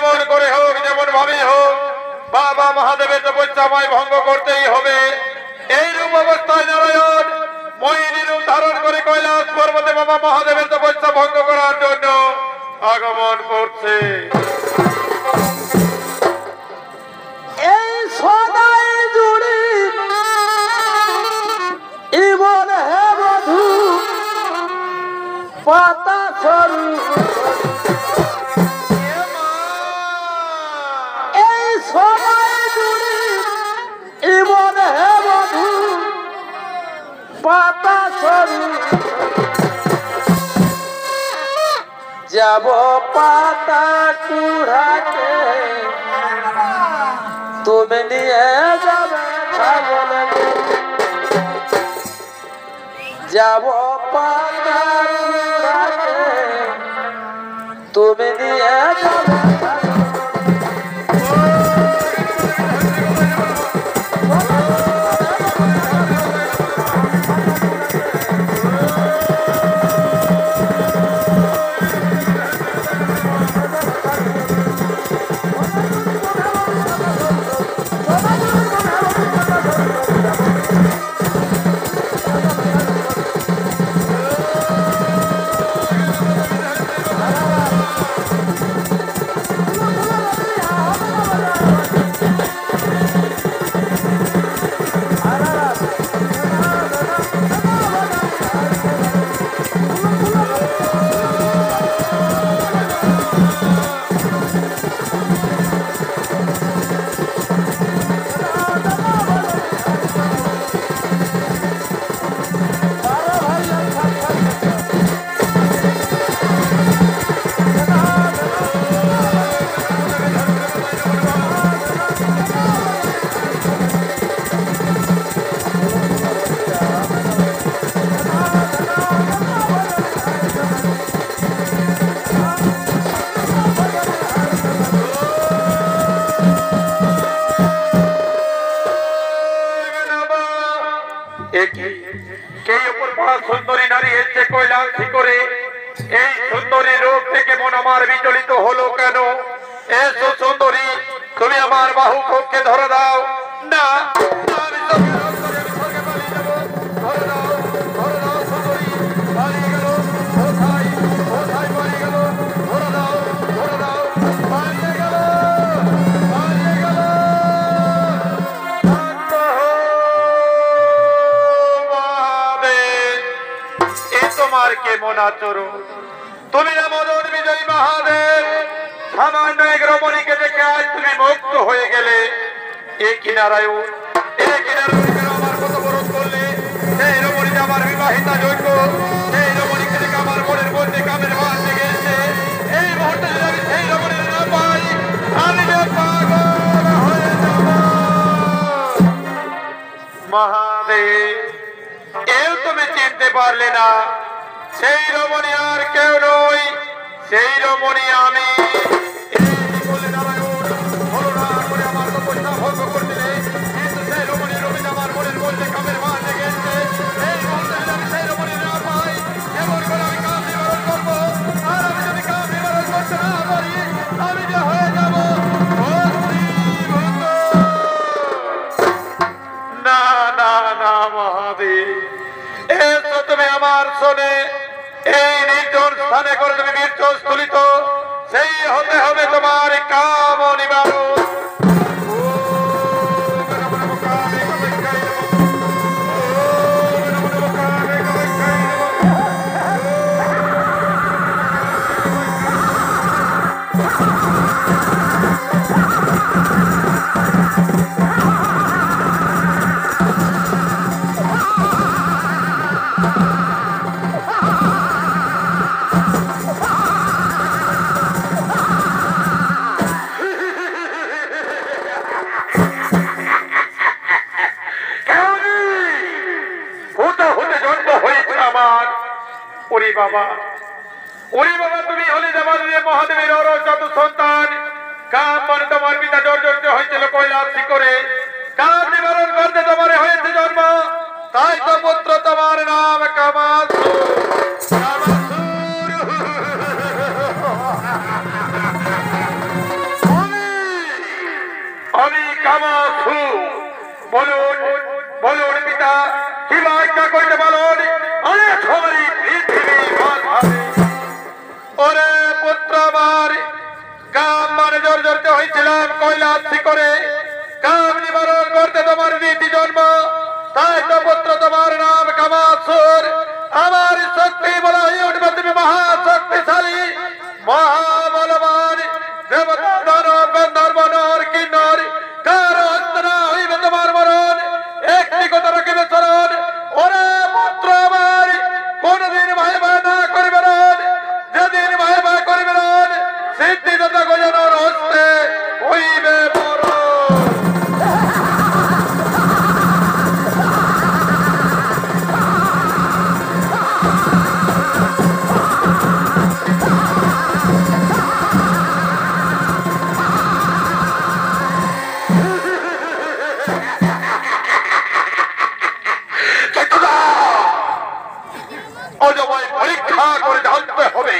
যেমন করে হোক যেমন ভাবে হোক বাবা মহাদেবের তপস্যা আমায় ভঙ্গ করতেই হবে। এইরূপ অবস্থায় নারায়ণ মোহিনী রূপ ধারণ করে কৈলাস পর্বতে বাবা মহাদেবের তপস্যা ভঙ্গ করার জন্য আগমন করছে। এই সদাই জুড়ি ইমন হে বধু পাতা সরু এই সদাই জুড়ি ইমন হে বধু পাতা সরু যাব পাতা কুড়াতে তুমি নিয়ে যাবে ছাগল যাব পাতা কুড়াতে তুমি নিয়ে যাবে সুন্দরী নারী এসে কৈলাসী করে এই সুন্দরী রূপ থেকে মন আমার বিচলিত হলো কেন? এসো সুন্দরী, তুমি আমার বাহু পক্ষে ধরে দাও। না তুমি মদন বিজয়ী মহাদেব সামান্য এক রমণীকে দেখে আজ তুমি মুক্ত হয়ে গেলে। এ কি নারায়ণ, এ কি নারায়ণ, আমার কত বরণ করলে? সেই রমণী আমার বিবাহিতা যোগ্য, সেই রমণীকে দেখে আমার মনের মধ্যে কামের ভার জেগে গেছে। এই মুহূর্তে যদি আমি সেই রমণী না পাই আমি যে পাগল হয়ে যাব। মহাদেব, এও তুমি চিনতে পারলে না? সেই রমণী আর কেউ নই, সেই রমণী আমি। আমার তপস্যা ভঙ্গ করছিলে, কিন্তু সেই রমণী রবি আমার মনের মধ্যে কামের ভার জেগে গেছে। এই মুহূর্তে যদি আমি সেই রমণী না পাই এমন করে আমি কাম নিবারণ করবো। আর আমি যদি কাম নিবারণ করতে না পারি আমি যে হয়ে যাব না না না। মহাদেব, এসো তুমি আমার শোনে। এই নির্জন স্থানে করে তুমি বীর্যস্থলিত, সেই হতে হবে তোমার কাম নিবারণ। বাবা, ওরে বাবা, তুমি হলে দেবাদেব মহাদেবের অরচত সন্তান। কাম মানে তোমার পিতা জর্জরিত হয়েছিল কৈলাসী করে, কাম নিবারণ করতে তোমার হয়েছে জন্ম। তাই তো পুত্র তোমার নাম কামাসুর। কামাসুর মহাবলবান দেবতা দানব গন্ধর্ব নর কিন্নর কারো অন্তরা হইবে তোমার মরণ। একটি কথা রাখিবে স্মরণ, ওরে পুত্র আমার, কোনদিন ভয় ভয় না করিবে না। যেদিন ভয় ভয় করিবে না, সিদ্ধিদাতা গজানর হস্তে হইবে মরণ। অজয় পরীক্ষা করে জানতে হবে